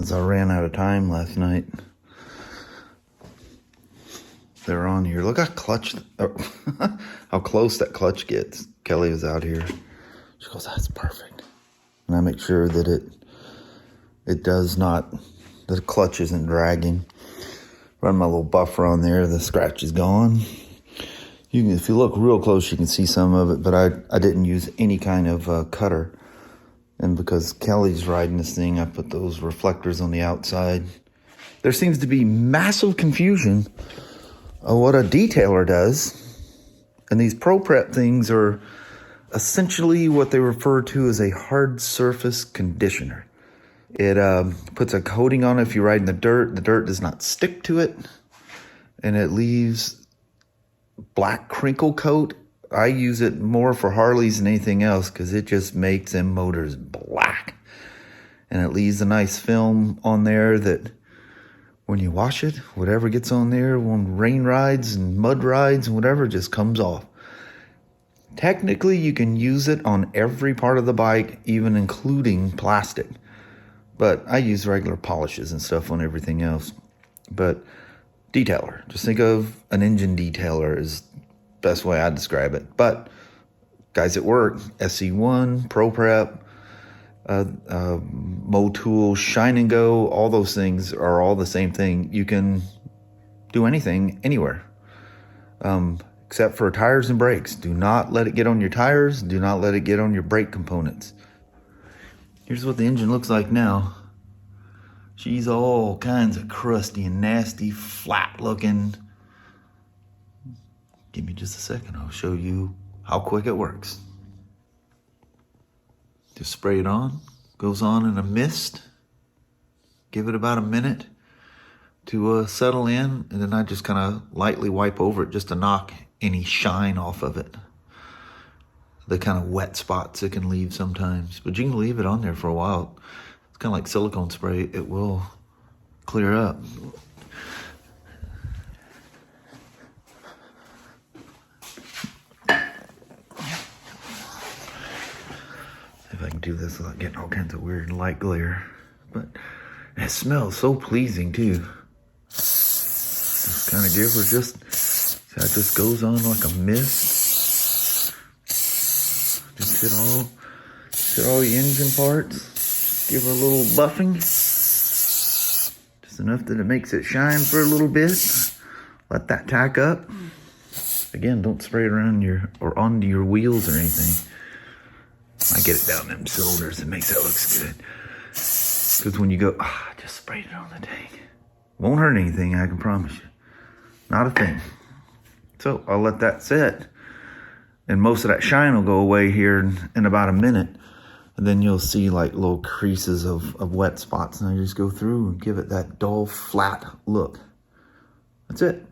as I ran out of time last night. They're on here. Look how clutch, how close that clutch gets. Kelly was out here. She goes, that's perfect. And I make sure that it does not, the clutch isn't dragging. Run my little buffer on there. The scratch is gone. You can, if you look real close, you can see some of it, but I didn't use any kind of cutter. And because Kelly's riding this thing, I put those reflectors on the outside. There seems to be massive confusion of what a detailer does. And these Pro-Prep things are essentially what they refer to as a hard surface conditioner. It puts a coating on it if you ride in the dirt. The dirt does not stick to it. And it leaves black crinkle coat. I use it more for Harleys than anything else because it just makes them motors black. And it leaves a nice film on there that when you wash it, whatever gets on there, when rain rides and mud rides and whatever, just comes off. Technically, you can use it on every part of the bike, even including plastic. But I use regular polishes and stuff on everything else. But detailer, just think of an engine detailer is the best way I describe it. But guys at work, SC1, Pro-Prep, Motul, Shine and Go, all those things are all the same thing. You can do anything, anywhere, except for tires and brakes. Do not let it get on your tires. Do not let it get on your brake components. Here's what the engine looks like now. She's all kinds of crusty and nasty, flat looking. Give me just a second. I'll show you how quick it works. Just spray it on. Goes on in a mist. Give it about a minute to settle in. And then I just kind of lightly wipe over it just to knock any shine off of it. The kind of wet spots it can leave sometimes. But you can leave it on there for a while. It's kind of like silicone spray. It will clear up. If I can do this without getting all kinds of weird light glare. But it smells so pleasing too. Just kind of give her just, that just goes on like a mist. Just hit all the engine parts. Give her a little buffing. Just enough that it makes it shine for a little bit. Let that tack up. Again, don't spray it around or onto your wheels or anything. I get it down them cylinders. It makes that look good. Because when you go, I just sprayed it on the tank. Won't hurt anything, I can promise you. Not a thing. So I'll let that sit. And most of that shine will go away here in about a minute. And then you'll see like little creases of wet spots. And I just go through and give it that dull, flat look. That's it.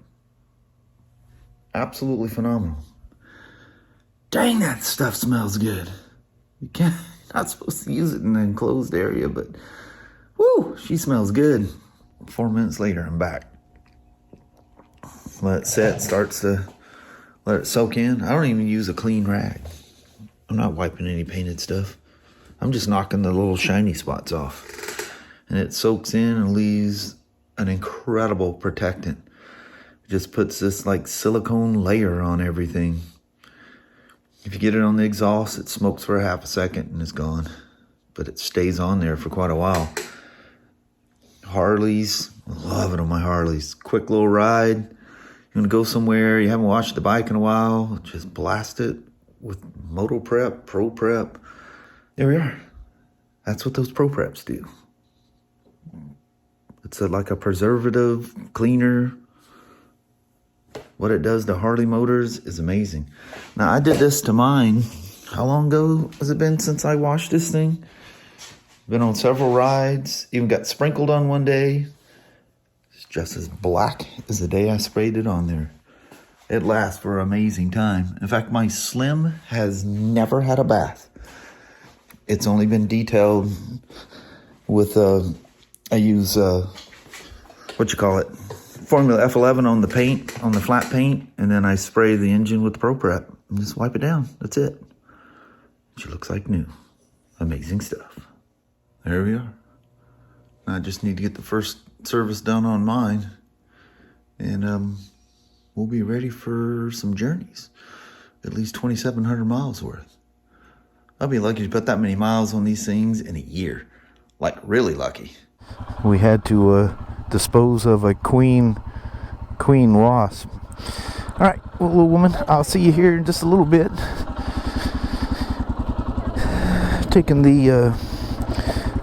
Absolutely phenomenal. Dang, that stuff smells good. You can't, not supposed to use it in an enclosed area, but whoo, she smells good. 4 minutes later, I'm back. Let it set, starts to let it soak in. I don't even use a clean rag. I'm not wiping any painted stuff. I'm just knocking the little shiny spots off. And it soaks in and leaves an incredible protectant. It just puts this like silicone layer on everything. If you get it on the exhaust, it smokes for a half a second and it's gone. But it stays on there for quite a while. Harleys, I love it on my Harleys. Quick little ride. You want to go somewhere, you haven't washed the bike in a while, just blast it with Moto-Prep, Pro-Prep. There we are. That's what those Pro-Preps do. It's like a preservative cleaner. What it does to Harley motors is amazing. Now, I did this to mine. How long ago has it been since I washed this thing? Been on several rides. Even got sprinkled on one day. It's just as black as the day I sprayed it on there. It lasts for an amazing time. In fact, my Slim has never had a bath. It's only been detailed with, I use, Formula F11 on the paint, on the flat paint, and then I spray the engine with Pro-Prep and just wipe it down. That's it. She looks like new. Amazing stuff. There we are. I just need to get the first service done on mine. And we'll be ready for some journeys. At least 2,700 miles worth. I'll be lucky to put that many miles on these things in a year. Like, really lucky. We had to dispose of a queen wasp. All right, well, little woman, I'll see you here in just a little bit. Taking the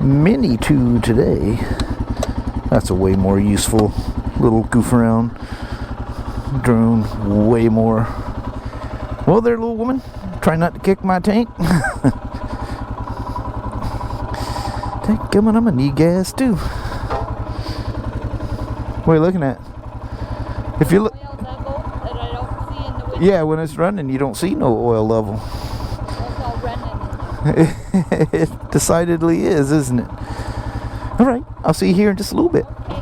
Mini 2 today. That's a way more useful little goof around drone. Way more. Well, there, little woman. Try not to kick my tank. Dadgummit, I'm gonna need gas too. What are you looking at? If you look, oil level that I don't see in the window. yeah, when it's running, you don't see no oil level. It's all running. It decidedly is, isn't it? All right, I'll see you here in just a little bit. Okay,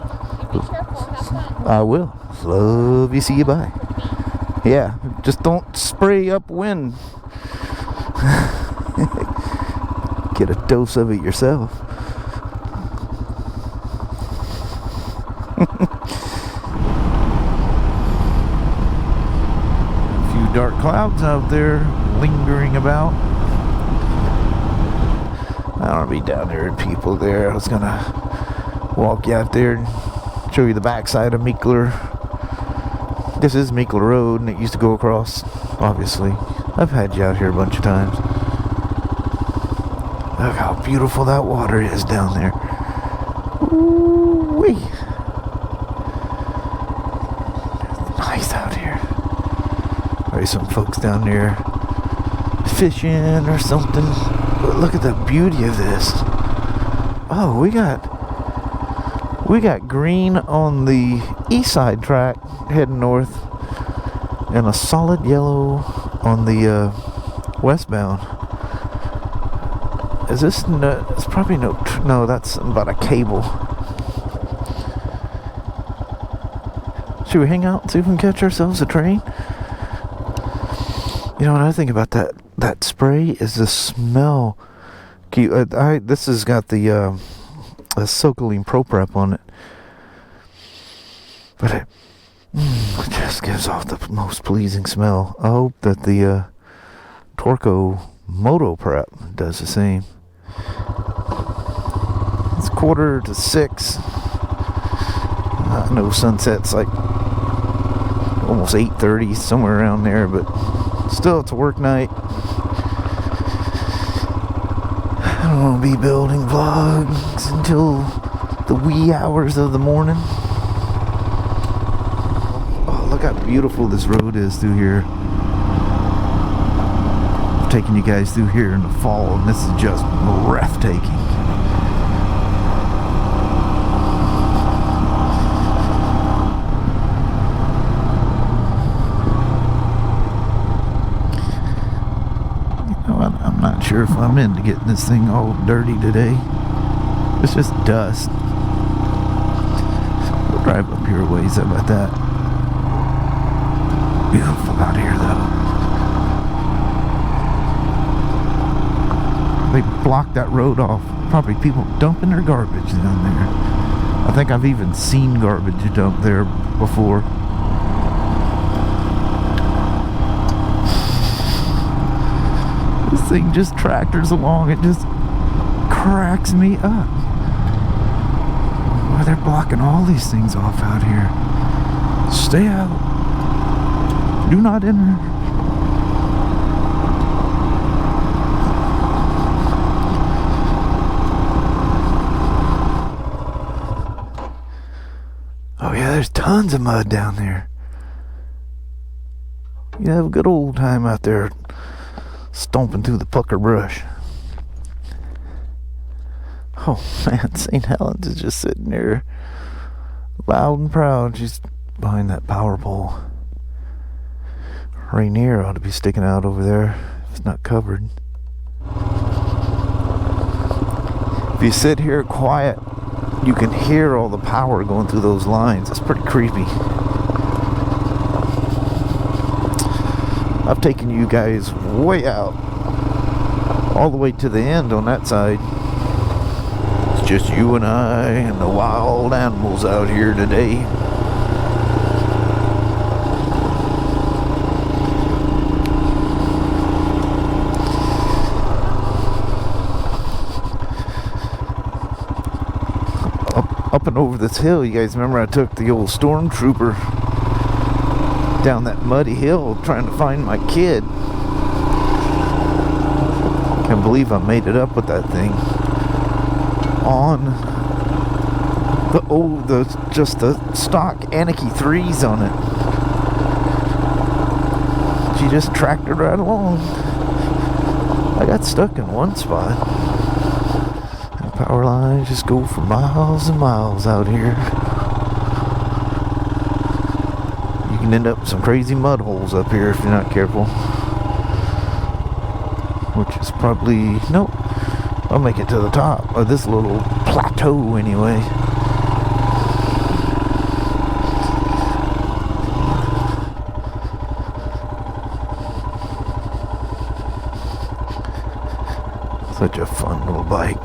you be careful. Have fun. I will. Love you. See you. Bye. Yeah, just don't spray upwind. Get a dose of it yourself. A few dark clouds out there lingering about. I don't want to be down there and people there. I was gonna walk you out there and show you the backside of Meekler. This is Meekler Road, and it used to go across, obviously. I've had you out here a bunch of times. Look how beautiful that water is down there. Ooh-wee. It's nice out here. Probably some folks down there fishing or something. But look at the beauty of this. Oh, we got green on the east side track heading north, and a solid yellow on the westbound. Is this no? It's probably no. That's about a cable. Should we hang out and see if we can catch ourselves a train? You know what I think about that spray is the smell. This has got the Socoline Pro-Prep on it, but it just gives off the most pleasing smell. I hope that the Torco Moto-Prep does the same. It's 5:45. I know sunset's like almost 8:30, somewhere around there, but still, it's a work night. I don't want to be building vlogs until the wee hours of the morning. Oh, look how beautiful this road is through here. I'm taking you guys through here in the fall, and this is just breathtaking. I'm not sure if I'm into getting this thing all dirty today. It's just dust. We'll drive up here a ways. How about that? Beautiful out here, though. They blocked that road off. Probably people dumping their garbage down there. I think I've even seen garbage dumped there before. This thing just tractors along. It just cracks me up. Why they're blocking all these things off out here. Stay out. Do not enter. Oh yeah, there's tons of mud down there. You have a good old time out there stomping through the pucker brush. Oh man, St. Helens is just sitting there loud and proud. She's behind that power pole. Rainier ought to be sticking out over there if it's not covered. If you sit here quiet, you can hear all the power going through those lines. It's pretty creepy. I've taken you guys way out, all the way to the end on that side. Just you and I and the wild animals out here today. Up and over this hill, you guys remember I took the old stormtrooper down that muddy hill trying to find my kid. Can't believe I made it up with that thing on just the stock Anarchy 3s on it. She just tracked it right along. I got stuck in one spot. And power lines just go for miles and miles out here. You can end up in some crazy mud holes up here if you're not careful. Which is probably, nope, I'll make it to the top of this little plateau anyway. Such a fun little bike.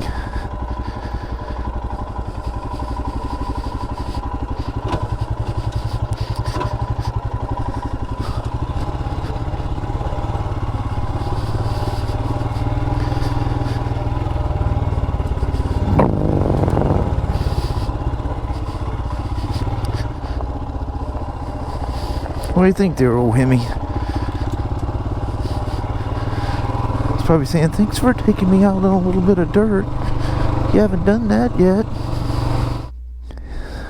What do you think there, old Himy? He's probably saying, thanks for taking me out on a little bit of dirt. You haven't done that yet.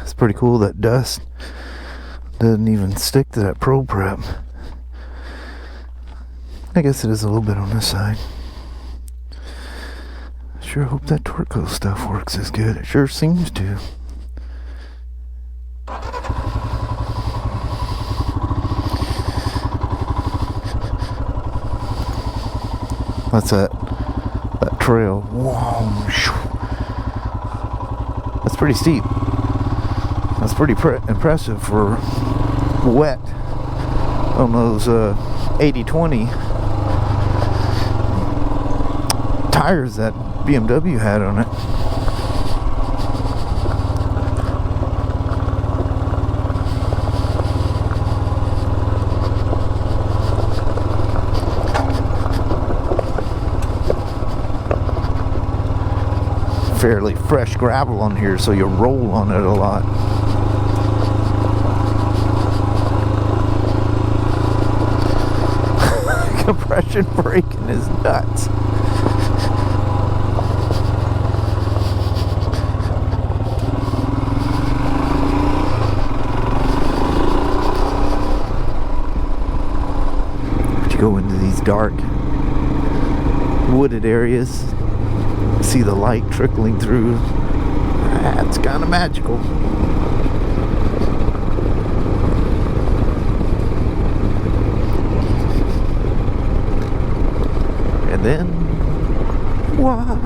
It's pretty cool that dust doesn't even stick to that Pro Prep. I guess it is a little bit on this side. Sure hope that Torco stuff works as good. It sure seems to. That's that trail. Whoa. That's pretty steep. That's pretty impressive for wet on those 80/20 tires that BMW had on it. Fairly fresh gravel on here, so you roll on it a lot. Compression braking is nuts. But you go into these dark wooded areas, see the light trickling through. That's kind of magical. And then, wow,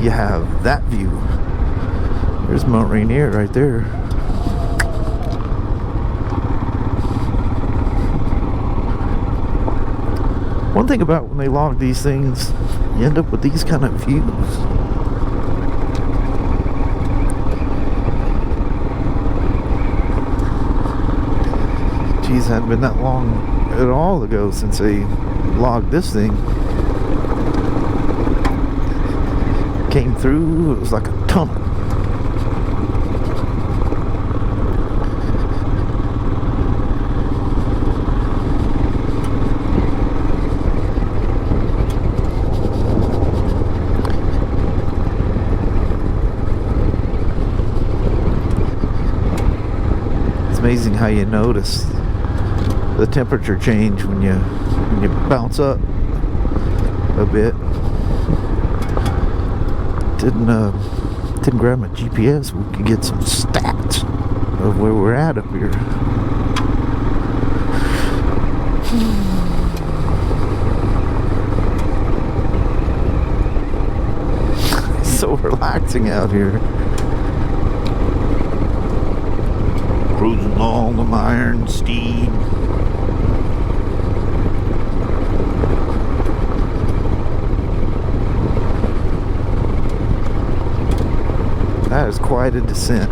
you have that view. There's Mount Rainier right there. One thing about when they log these things, you end up with these kind of views. Geez, it hadn't been that long at all ago since they logged this thing. Came through, it was like a tunnel. Amazing how you notice the temperature change when you bounce up a bit. Didn't grab my GPS. We could get some stats of where we're at up here. It's so relaxing out here. Cruising along with my iron steed. That is quite a descent.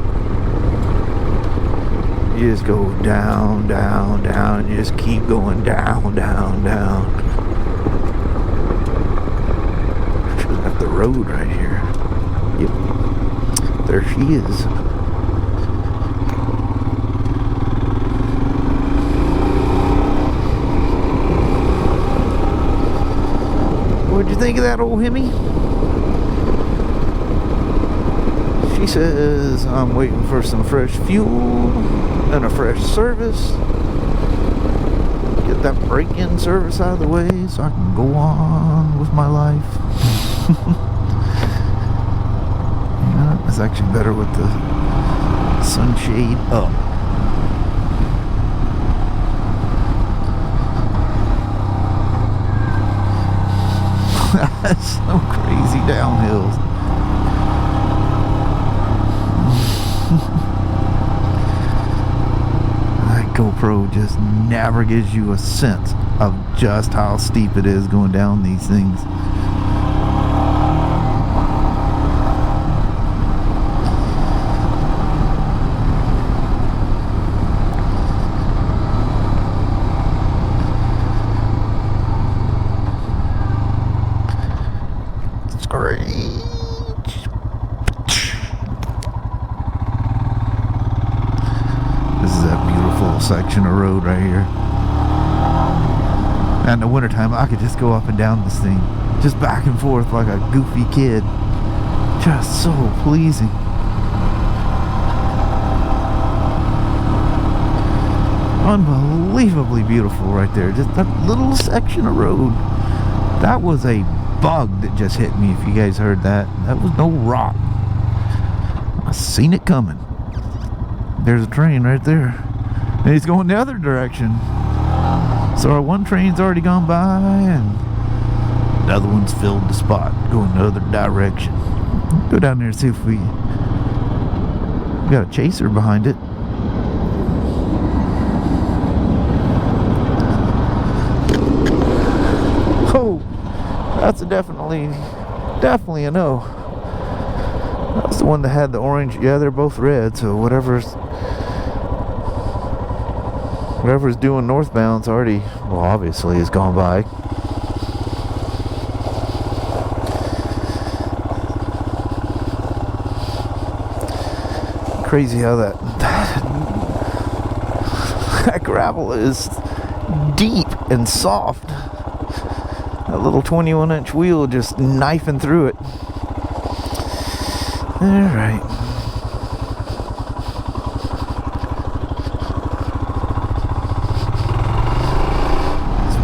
You just go down, down, down. You just keep going down, down, down. She's at the road right here. Yep. There she is. What'd you think of that old Himy? She says, I'm waiting for some fresh fuel and a fresh service. Get that break-in service out of the way so I can go on with my life. Yeah, it's actually better with the sunshade up. That's so crazy downhills. That GoPro just never gives you a sense of just how steep it is going down these things. Section of road right here. And in the wintertime I could just go up and down this thing, just back and forth like a goofy kid. Just so pleasing. Unbelievably beautiful right there. Just that little section of road. That was a bug that just hit me, if you guys heard that. That was no rock. I seen it coming. There's a train right there. And he's going the other direction. So our one train's already gone by and the other one's filled the spot, going the other direction. Go down there and see if we got a chaser behind it. Oh, that's a definitely a no. That's the one that had the orange. Yeah, they're both red, so whatever's doing northbound's already, well, obviously has gone by. Crazy how that gravel is deep and soft. That little 21-inch wheel just knifing through it. Alright.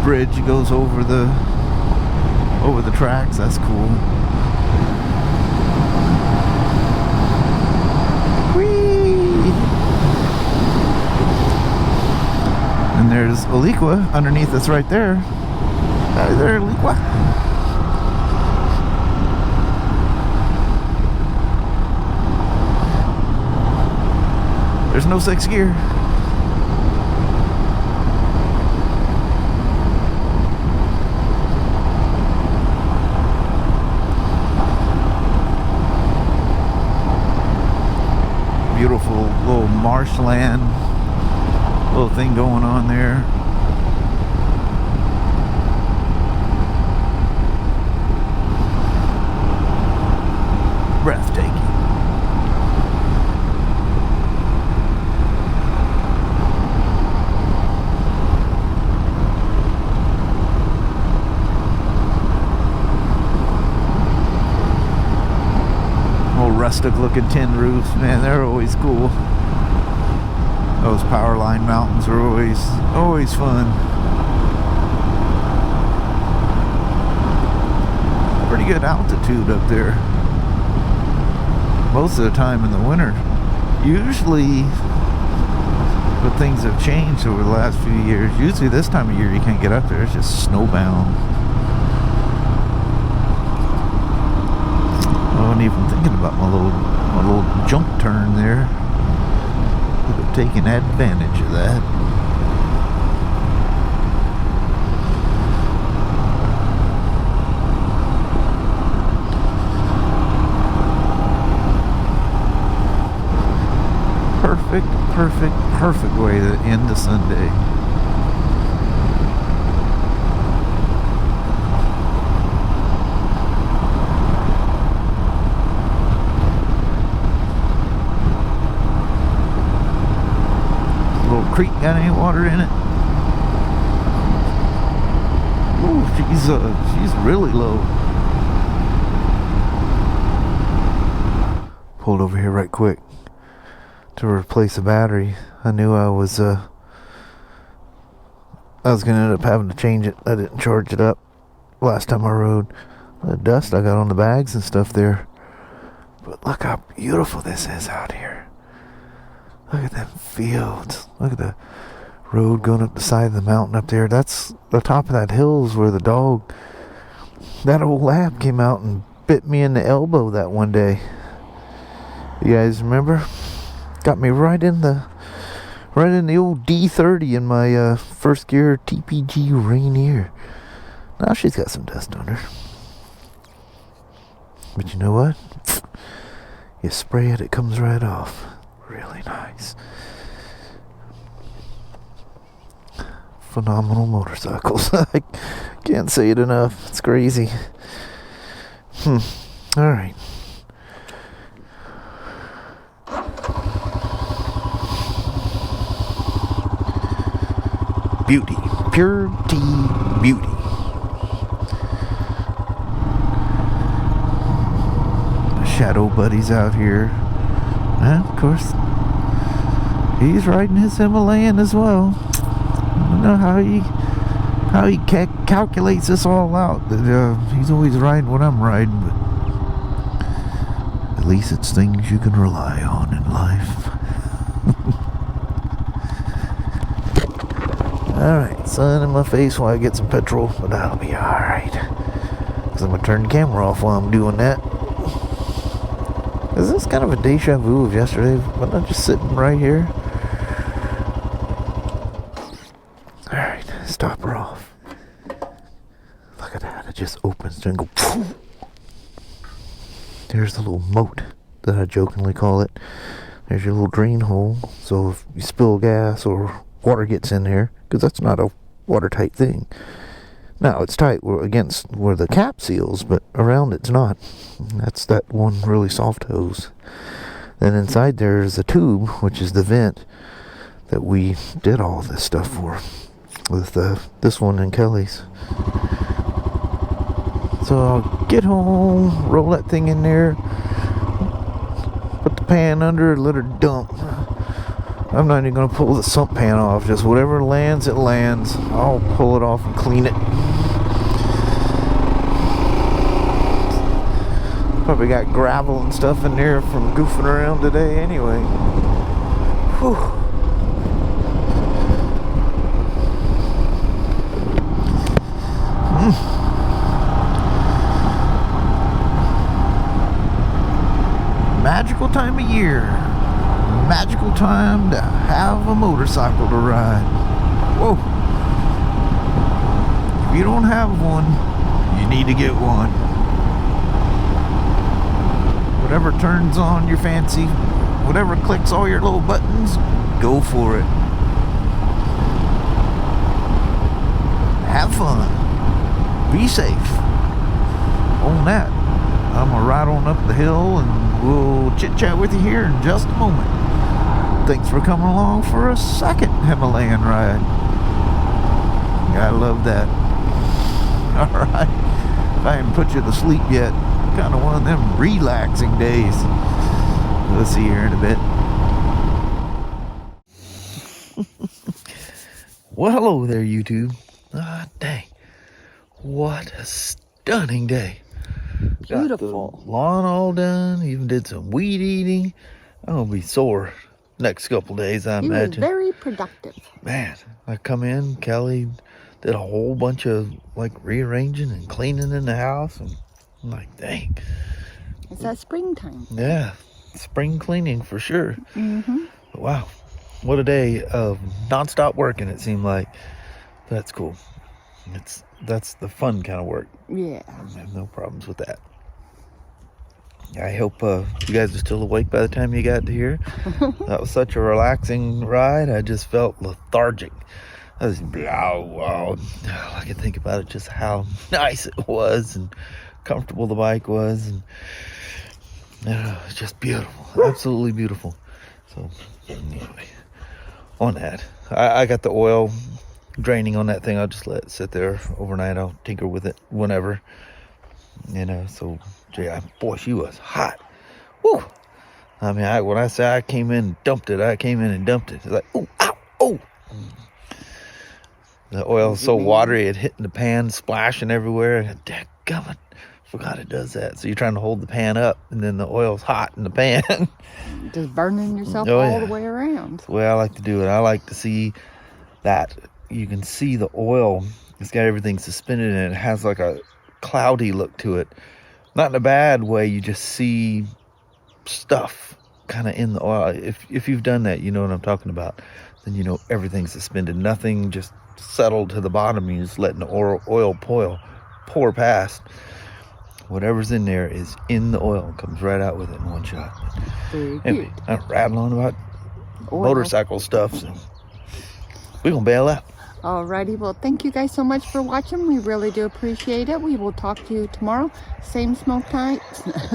Bridge goes over the tracks. That's cool. Whee! And there's Aliqua underneath us right there. Hi there, Aliqua. There's no 6th gear. Beautiful little marshland, little thing going on there. Breathtaking. Rustic looking tin roofs, man, they're always cool. Those power line mountains are always fun. Pretty good altitude up there most of the time in the winter. Usually, but things have changed over the last few years. Usually this time of year you can't get up there, it's just snowbound. I wasn't even thinking about my little jump turn there. Could have taken advantage of that. perfect way to end the Sunday. Little creek got any water in it? Oh, she's really low. Pulled over here right quick to replace a battery. I knew I was gonna end up having to change it. I didn't charge it up last time I rode. The dust I got on the bags and stuff there. But look how beautiful this is out here. Look at them fields. Look at the road going up the side of the mountain up there. That's the top of that hill is where that old lab came out and bit me in the elbow that one day. You guys remember? Got me right in the old D30 in my first gear TPG Rainier. Now she's got some dust on her. But you know what? You spray it comes right off. Really nice. Phenomenal motorcycles. I can't say it enough. It's crazy. Alright. Beauty. Pure tea beauty. The shadow buddies out here. And of course, he's riding his Himalayan as well. I don't know how he calculates this all out. He's always riding what I'm riding, but at least it's things you can rely on in life. Alright, sun in my face while I get some petrol, but that'll be alright. Because I'm going to turn the camera off while I'm doing that. Is this kind of a deja vu of yesterday? Wasn't I just sitting right here? Alright, stop her off. Look at that, it just opens and go. There's the little moat that I jokingly call it. There's your little drain hole, so if you spill gas or water gets in there, because that's not a watertight thing. Now it's tight against where the cap seals, but around it's not. That's that one really soft hose. Then inside there is a tube, which is the vent that we did all this stuff for with this one and Kelly's. So I'll get home, roll that thing in there, put the pan under, let her dump. I'm not even going to pull the sump pan off. Just whatever lands, it lands. I'll pull it off and clean it. Probably got gravel and stuff in there from goofing around today anyway. Whew. Magical time of year. Magical time to have a motorcycle to ride. Whoa. If you don't have one, you need to get one. Whatever turns on your fancy, whatever clicks all your little buttons, go for it. Have fun. Be safe. On that, I'm gonna ride on up the hill and we'll chit chat with you here in just a moment. Thanks for coming along for a second Himalayan ride. I love that. Alright. If I haven't put you to sleep yet, kind of one of them relaxing days. We'll see you here in a bit. Well, hello there, YouTube. Ah, dang. What a stunning day. Beautiful. Got the lawn all done. Even did some weed eating. I'm going to be sore next couple days, I imagine. He was very productive. Man, I come in, Kelly did a whole bunch of like rearranging and cleaning in the house, and I'm like, dang. It's that springtime. Yeah, spring cleaning for sure. Mm-hmm. Wow, what a day of nonstop working it seemed like. That's cool. That's the fun kind of work. Yeah. I have no problems with that. I hope you guys are still awake by the time you got to here. That was such a relaxing ride. I just felt lethargic. I was all I can think about it, just how nice it was and comfortable the bike was, and it's just beautiful, absolutely beautiful. So anyway, on that, I got the oil draining on that thing. I'll just let it sit there overnight. I'll tinker with it whenever, so yeah, boy, she was hot. Woo! I mean, when I say I came in and dumped it, I came in and dumped it. It's like, oh, ow, oh. The oil's so watery, it hit in the pan, splashing everywhere. Dadgummit, forgot it does that. So you're trying to hold the pan up, and then the oil's hot in the pan. Just burning yourself Oh, all yeah. the way around. That's the way I like to do it. I like to see that. You can see the oil. It's got everything suspended, and it has like a cloudy look to it. Not in a bad way. You just see stuff kind of in the oil. If you've done that, you know what I'm talking about. Then you know everything's suspended. Nothing just settled to the bottom. You're just letting the oil pour past. Whatever's in there is in the oil and comes right out with it in one shot. Very Anyway, good. I'm rattling about Oil. motorcycle stuff, so we're gonna bail out. Alrighty, well, thank you guys so much for watching. We really do appreciate it. We will talk to you tomorrow. Same smoke time,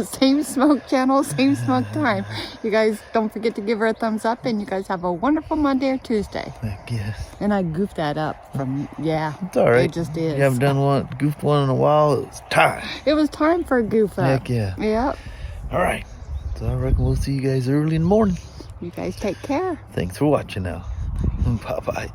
same smoke channel, same smoke time. You guys don't forget to give her a thumbs up, and you guys have a wonderful Monday or Tuesday. I guess. And I goofed that up from, It's all right. It just is. You haven't done goofed one in a while. It's time. It was time for a goof up. Heck yeah. Yep. All right. So I reckon we'll see you guys early in the morning. You guys take care. Thanks for watching now. Bye-bye.